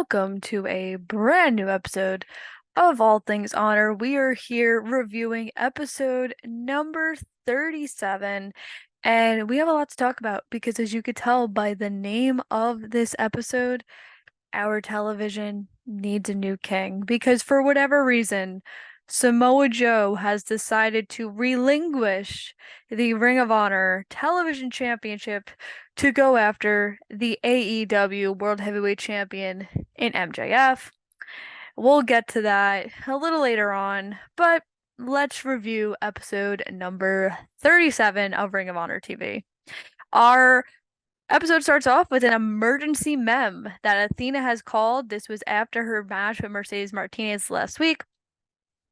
welcome to a brand new episode of All Things Honor. We are here reviewing episode number 37, and we have a lot to talk about because, as you could tell by the name of this episode, our television needs a new king. Because for whatever reason, Samoa Joe has decided to relinquish the Ring of Honor Television Championship to go after the AEW World Heavyweight Champion in MJF. We'll get to that a little later on, but let's review episode number 37 of Ring of Honor TV. Our episode starts off with an emergency mem that Athena has called. This was after her match with Mercedes Martinez last week.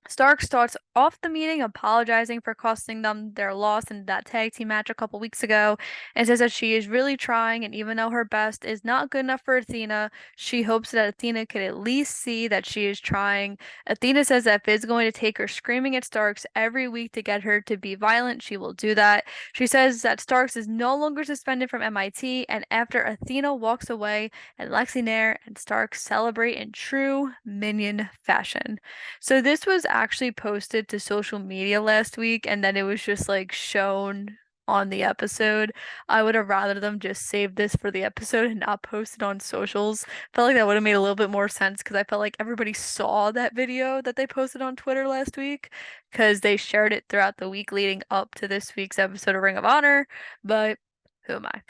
Stark starts off the meeting apologizing for costing them their loss in that tag team match a couple weeks ago and says that she is really trying, and even though her best is not good enough for Athena, she hopes that Athena could at least see that she is trying. Athena says that if it's going to take her screaming at Starks every week to get her to be violent, she will do that. She says that Starks is no longer suspended from MIT, and after Athena walks away and Lexi Nair and Starks celebrate in true minion fashion. So this was actually posted to social media last week, and then it was just like shown on the episode. I would have rather them just save this for the episode and not post it on socials. Felt like that would have made a little bit more sense because I felt like everybody saw that video that they posted on Twitter last week because they shared it throughout the week leading up to this week's episode of Ring of Honor. But who am I?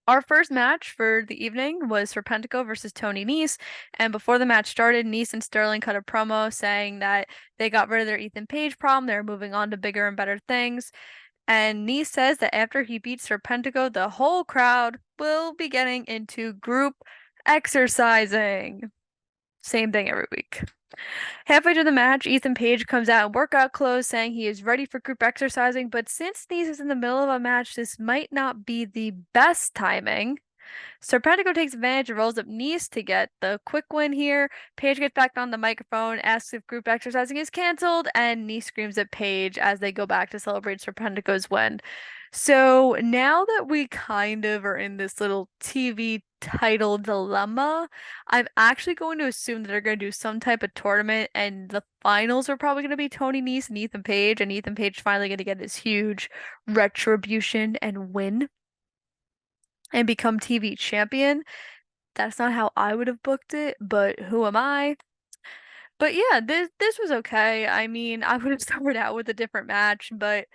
Our first match for the evening was for Pentaco versus Tony Nese, and before the match started, Nese and Sterling cut a promo saying that they got rid of their Ethan Page problem, they're moving on to bigger and better things. And Nese says that after he beats Serpentico, the whole crowd will be getting into group exercising. Same thing every week. Halfway through the match, Ethan Page comes out in workout clothes saying he is ready for group exercising, but since Nese is in the middle of a match, this might not be the best timing. Serpentico takes advantage and rolls up Nese to get the quick win here. Page gets back on the microphone, asks if group exercising is canceled, and Nese screams at Page as they go back to celebrate Serpentico's win. So now that we kind of are in this little TV title dilemma, I'm actually going to assume that they're going to do some type of tournament, and the finals are probably going to be Tony Nese and Ethan Page finally going to get his huge retribution and win and become TV champion. That's not how I would have booked it, but who am I? But yeah, this was okay. I mean, I would have started out with a different match, but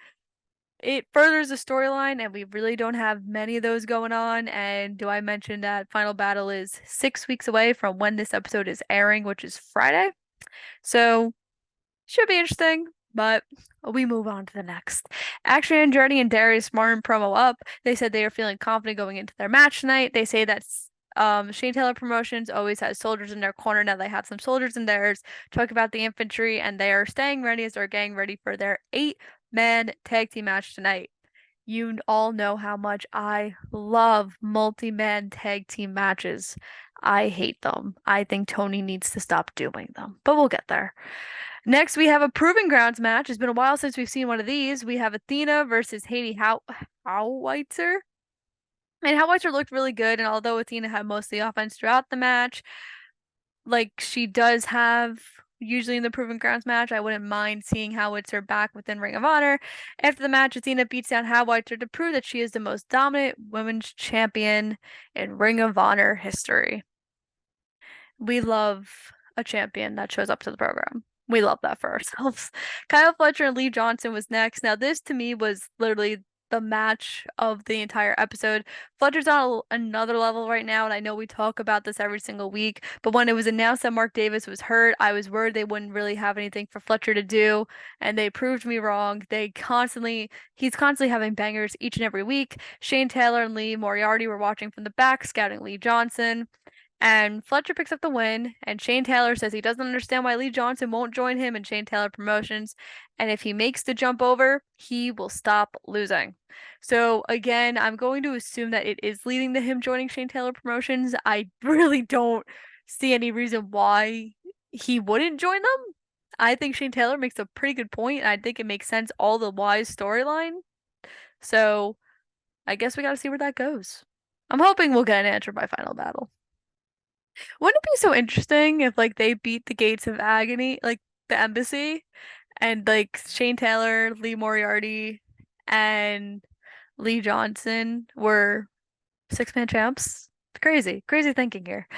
it furthers the storyline, and we really don't have many of those going on. And do I mention that Final Battle is 6 weeks away from when this episode is airing, which is Friday? So should be interesting, but we move on to the next. Action Andretti and Darius Martin promo up. They said they are feeling confident going into their match tonight. They say that Shane Taylor Promotions always has soldiers in their corner. Now they have some soldiers in theirs. Talk about the infantry, and they are staying ready as they're getting ready for their 8-man tag team match tonight. You all know how much I love multi-man tag team matches. I hate them. I think Tony needs to stop doing them, but we'll get there. Next, we have a Proving Grounds match. It's been a while since we've seen one of these. We have Athena versus Howitzer. And Howitzer looked really good, and although Athena had most of the offense throughout the match, like she does have usually in the Proving Grounds match, I wouldn't mind seeing Howitzer back within Ring of Honor. After the match, Athena beats down Howitzer to prove that she is the most dominant women's champion in Ring of Honor history. We love a champion that shows up to the program. We love that for ourselves. Kyle Fletcher and Lee Johnson was next. Now, this to me was literally the match of the entire episode. Fletcher's on another level right now, and I know we talk about this every single week, but when it was announced that Mark Davis was hurt, I was worried they wouldn't really have anything for Fletcher to do, and they proved me wrong. He's constantly having bangers each and every week. Shane Taylor and Lee Moriarty were watching from the back, scouting Lee Johnson. And Fletcher picks up the win, and Shane Taylor says he doesn't understand why Lee Johnson won't join him in Shane Taylor Promotions, and if he makes the jump over, he will stop losing. So again, I'm going to assume that it is leading to him joining Shane Taylor Promotions. I really don't see any reason why he wouldn't join them. I think Shane Taylor makes a pretty good point, and I think it makes sense all the wise storyline. So I guess we gotta see where that goes. I'm hoping we'll get an answer by Final Battle. Wouldn't it be so interesting if like they beat the Gates of Agony, like the Embassy, and like Shane Taylor, Lee Moriarty, and Lee Johnson were six-man champs? Crazy, crazy thinking here.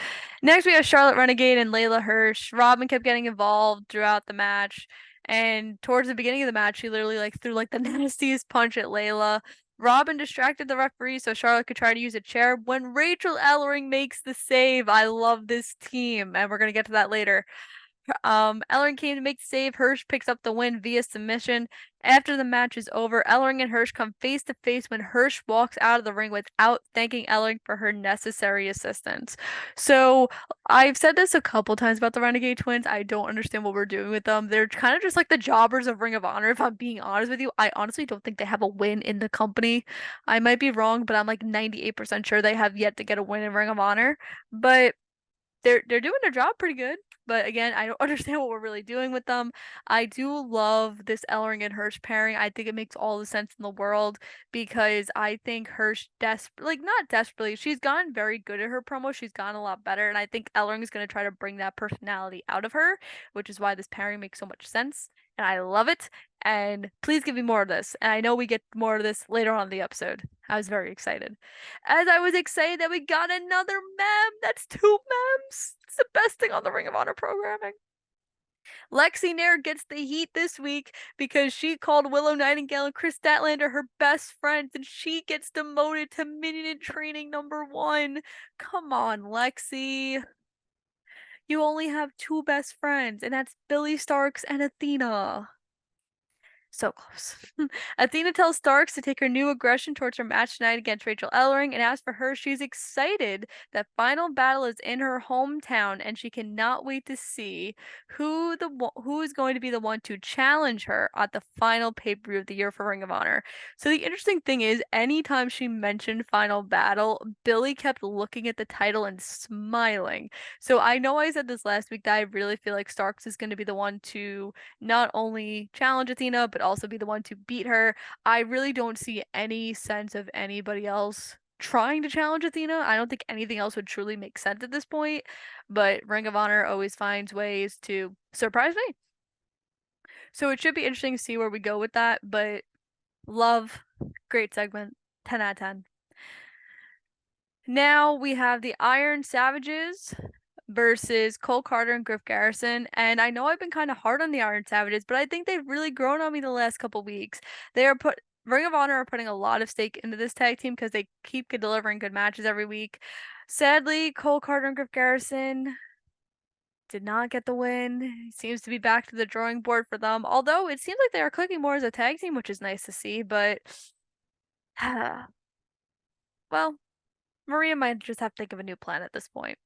Next, we have Charlotte Renegade and Leyla Hirsch. Robin kept getting involved throughout the match, and towards the beginning of the match, she literally like threw like the nastiest punch at Leyla. Robin distracted the referee so Charlotte could try to use a chair. When Rachael Ellering makes the save, I love this team, and we're gonna get to that later. Ellering came to make the save. Hersch picks up the win via submission. After the match is over, Ellering and Hersch come face to face when Hersch walks out of the ring without thanking Ellering for her necessary assistance. So I've said this a couple times about the Renegade Twins. I don't understand what we're doing with them. They're kind of just like the jobbers of Ring of Honor, if I'm being honest with you. I honestly don't think they have a win in the company. I might be wrong, but I'm like 98% sure they have yet to get a win in Ring of Honor. But they're doing their job pretty good. But again, I don't understand what we're really doing with them. I do love this Ellering and Hirsch pairing. I think it makes all the sense in the world because I think Hirsch like not desperately, she's gotten very good at her promo. She's gotten a lot better, and I think Ellering is going to try to bring that personality out of her, which is why this pairing makes so much sense. And I love it. And please give me more of this. And I know we get more of this later on in the episode. I was very excited. As I was excited that we got another mem. That's two mems. It's the best thing on the Ring of Honor programming. Lexi Nair gets the heat this week because she called Willow Nightingale and Chris Statlander her best friends, and she gets demoted to Minion in Training #1. Come on, Lexi. You only have two best friends, and that's Billie Starkz and Athena. So close. Athena tells Starks to take her new aggression towards her match tonight against Rachael Ellering, and as for her, she's excited that Final Battle is in her hometown, and she cannot wait to see who is going to be the one to challenge her at the final pay-per-view of the year for Ring of Honor. So the interesting thing is, anytime she mentioned Final Battle, Billie kept looking at the title and smiling. So I know I said this last week that I really feel like Starks is going to be the one to not only challenge Athena, but also be the one to beat her. I really don't see any sense of anybody else trying to challenge Athena. I don't think anything else would truly make sense at this point, but Ring of Honor always finds ways to surprise me. So it should be interesting to see where we go with that, but love, great segment, 10 out of 10. Now we have the Iron Savages versus Cole Carter and Griff Garrison. And I know I've been kind of hard on the Iron Savages, but I think they've really grown on me the last couple weeks. They are put Ring of Honor are putting a lot of stake into this tag team because they keep delivering good matches every week. Sadly, Cole Carter and Griff Garrison did not get the win. Seems to be back to the drawing board for them. Although it seems like they are clicking more as a tag team, which is nice to see, but well, Maria might just have to think of a new plan at this point.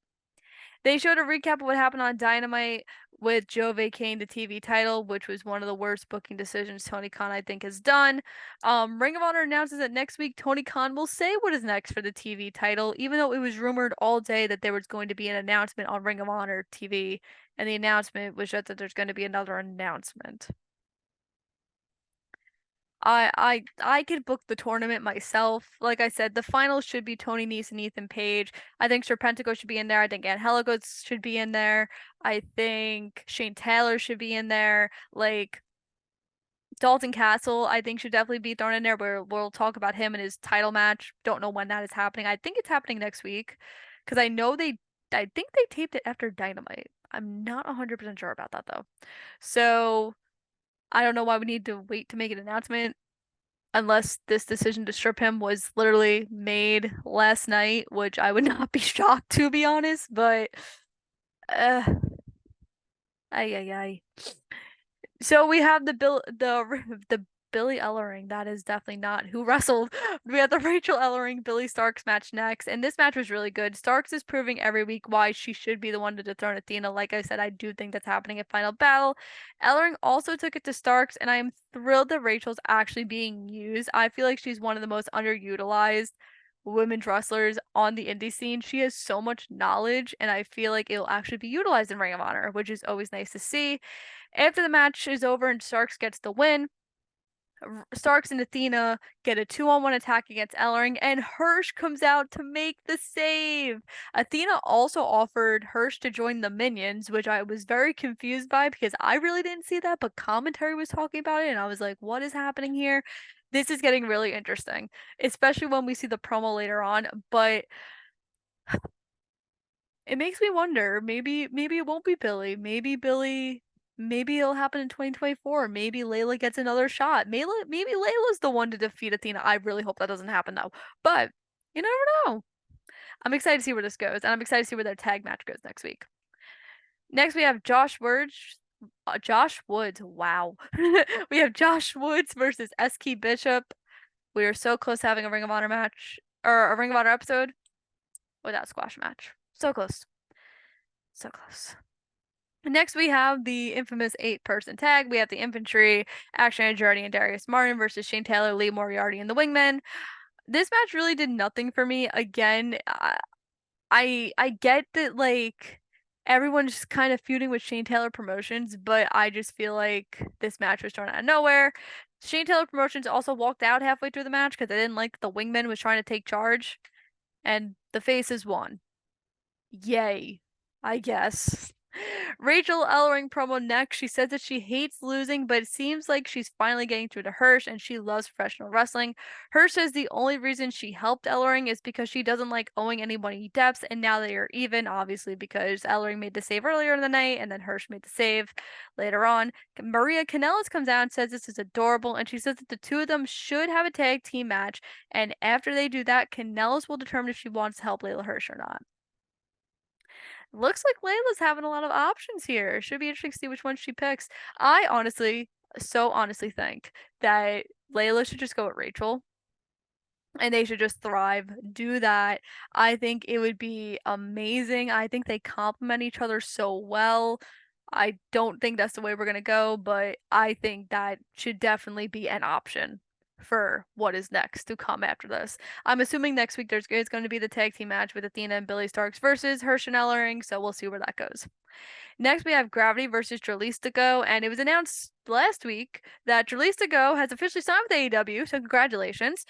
They showed a recap of what happened on Dynamite with Joe vacating the TV title, which was one of the worst booking decisions Tony Khan, I think, has done. Ring of Honor announces that next week Tony Khan will say what is next for the TV title, even though it was rumored all day that there was going to be an announcement on Ring of Honor TV, and the announcement was just that there's going to be another announcement. I could book the tournament myself. Like I said, the finals should be Tony Nese and Ethan Page. I think Serpentico should be in there. I think Angelico should be in there. I think Shane Taylor should be in there. Like Dalton Castle, I think should definitely be thrown in there where we'll talk about him and his title match. Don't know when that is happening. I think it's happening next week because I think they taped it after Dynamite. I'm not 100% sure about that though. So I don't know why we need to wait to make an announcement unless this decision to strip him was literally made last night, which I would not be shocked to be honest, but uh ay ay ay. So we have the Billie Ellering. That is definitely not who wrestled. We have the Rachael Ellering Billie Starkz match next, and this match was really good. Starkz is proving every week why she should be the one to dethrone Athena. Like I said, I do think that's happening at Final Battle. Ellering also took it to Starkz, and I am thrilled that Rachel's actually being used. I feel like she's one of the most underutilized women's wrestlers on the indie scene. She has so much knowledge, and I feel like it'll actually be utilized in Ring of Honor, which is always nice to see. After the match is over and Starkz gets the win, Starkz and Athena get a 2-on-1 attack against Ellering, and Hersch comes out to make the save. Athena also offered Hersch to join the Minions, which I was very confused by because I really didn't see that, but commentary was talking about it, and I was like, what is happening here? This is getting really interesting, especially when we see the promo later on, but it makes me wonder, maybe it won't be Billie. Maybe it'll happen in 2024. Maybe Leyla gets another shot. Maybe Layla's the one to defeat Athena. I really hope that doesn't happen though. But you never know. I'm excited to see where this goes, and I'm excited to see where their tag match goes next week. Next we have Josh Woods. Wow. We have Josh Woods versus SK Bishop. We are so close to having a Ring of Honor match or a Ring of Honor episode without squash match. So close. So close. Next, we have the infamous 8-person tag. We have the Infantry, Action Andretti, and Darius Martin versus Shane Taylor, Lee Moriarty, and the Wingmen. This match really did nothing for me. Again, I get that like everyone's just kind of feuding with Shane Taylor Promotions, but I just feel like this match was thrown out of nowhere. Shane Taylor Promotions also walked out halfway through the match because they didn't like the Wingmen was trying to take charge, and the faces won. Yay, I guess. Rachael Ellering promo next. She says that she hates losing, but it seems like she's finally getting through to Hersch and she loves professional wrestling. Hersch says the only reason she helped Ellering is because she doesn't like owing anybody debts, and now they are even, obviously, because Ellering made the save earlier in the night and then Hersch made the save later on. Maria Kanellis comes out and says this is adorable, and she says that the two of them should have a tag team match, and after they do that, Kanellis will determine if she wants to help Leyla Hirsch or not. Looks like Layla's having a lot of options here. Should be interesting to see which one she picks. I honestly, so honestly think that Layla should just go with Rachael and they should just thrive, do that. I think it would be amazing. I think they complement each other so well. I don't think that's the way we're gonna go, but I think that should definitely be an option for what is next to come after this. I'm assuming next week there's going to be the tag team match with Athena and Billie Starkz versus Hersch and Ellering, so we'll see where that goes. Next, we have Gravity versus Dralistico, and it was announced last week that Dralistico has officially signed with AEW, so congratulations.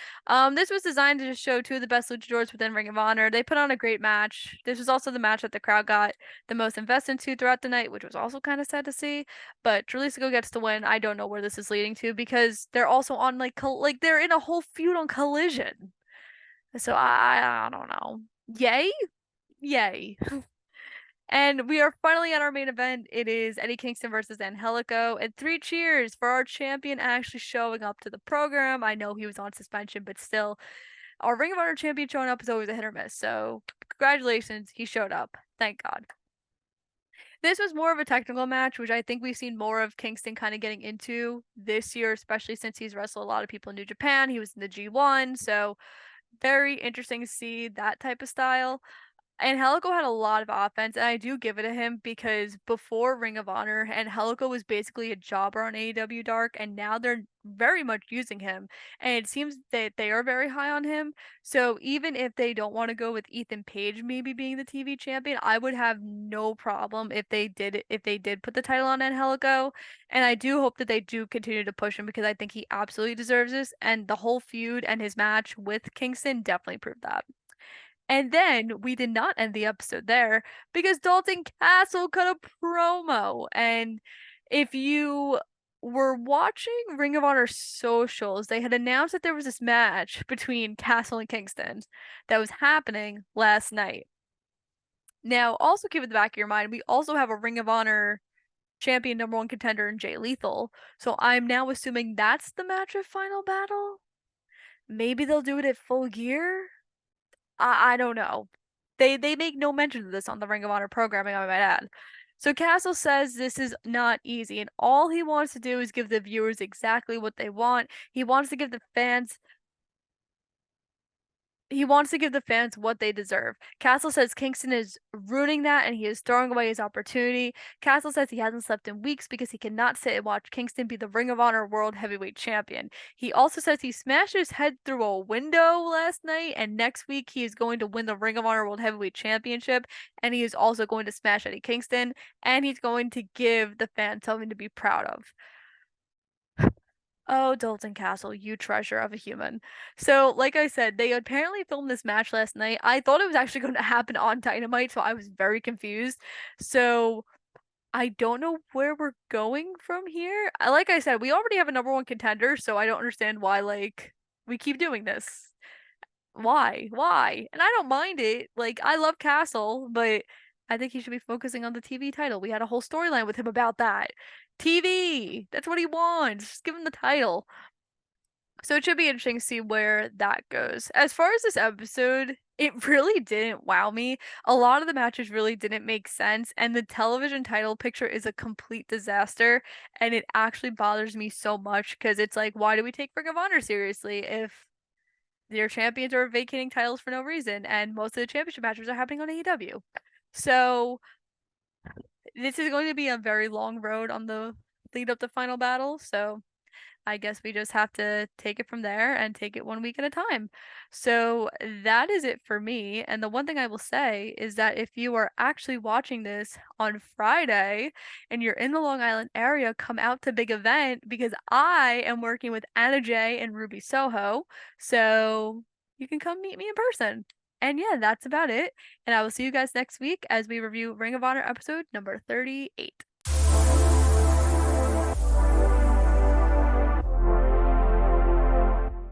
This was designed to just show two of the best luchadors within Ring of Honor. They put on a great match. This was also the match that the crowd got the most invested into throughout the night, which was also kind of sad to see. But Dralistico gets the win. I don't know where this is leading to because they're also on like they're in a whole feud on Collision. So I don't know. Yay, yay. And we are finally at our main event. It is Eddie Kingston versus Angelico. And 3 cheers for our champion actually showing up to the program. I know he was on suspension, but still, our Ring of Honor champion showing up is always a hit or miss. So, congratulations, he showed up. Thank God. This was more of a technical match, which I think we've seen more of Kingston kind of getting into this year, especially since he's wrestled a lot of people in New Japan. He was in the G1, so very interesting to see that type of style. Angelico had a lot of offense, and I do give it to him because before Ring of Honor, Angelico was basically a jobber on AEW Dark, and now they're very much using him. And it seems that they are very high on him. So even if they don't want to go with Ethan Page maybe being the TV champion, I would have no problem if they did put the title on Angelico. And I do hope that they do continue to push him because I think he absolutely deserves this. And the whole feud and his match with Kingston definitely proved that. And then we did not end the episode there because Dalton Castle cut a promo. And if you were watching Ring of Honor socials, they had announced that there was this match between Castle and Kingston that was happening last night. Now, also keep in the back of your mind, we also have a Ring of Honor champion #1 contender in Jay Lethal. So I'm now assuming that's the match of Final Battle. Maybe they'll do it at Full Gear. I don't know. They make no mention of this on the Ring of Honor programming, I might add. So Castle says this is not easy, and all he wants to do is give the viewers exactly what they want. He wants to give the fans what they deserve. Castle says Kingston is ruining that and he is throwing away his opportunity. Castle says he hasn't slept in weeks because he cannot sit and watch Kingston be the Ring of Honor World Heavyweight Champion. He also says he smashed his head through a window last night, and next week he is going to win the Ring of Honor World Heavyweight Championship, and he is also going to smash Eddie Kingston, and he's going to give the fans something to be proud of. Oh, Dalton Castle, you treasure of a human. So, like I said, they apparently filmed this match last night. I thought it was actually going to happen on Dynamite, so I was very confused. So, I don't know where we're going from here. Like I said, we already have a number one contender, so I don't understand why, like, we keep doing this. Why? Why? And I don't mind it. Like, I love Castle, but I think he should be focusing on the TV title. We had a whole storyline with him about that. TV! That's what he wants. Just give him the title. So it should be interesting to see where that goes. As far as this episode, it really didn't wow me. A lot of the matches really didn't make sense, and the television title picture is a complete disaster, and it actually bothers me so much because it's like, why do we take Ring of Honor seriously if their champions are vacating titles for no reason, and most of the championship matches are happening on AEW? So this is going to be a very long road on the lead up to Final Battle, so I guess we just have to take it from there and take it one week at a time. So that is it for me. And the one thing I will say is that if you are actually watching this on Friday and you're in the Long Island area, come out to Big Event because I am working with Anna Jay and Ruby Soho. So you can come meet me in person. And yeah, that's about it. And I will see you guys next week as we review Ring of Honor episode number 38.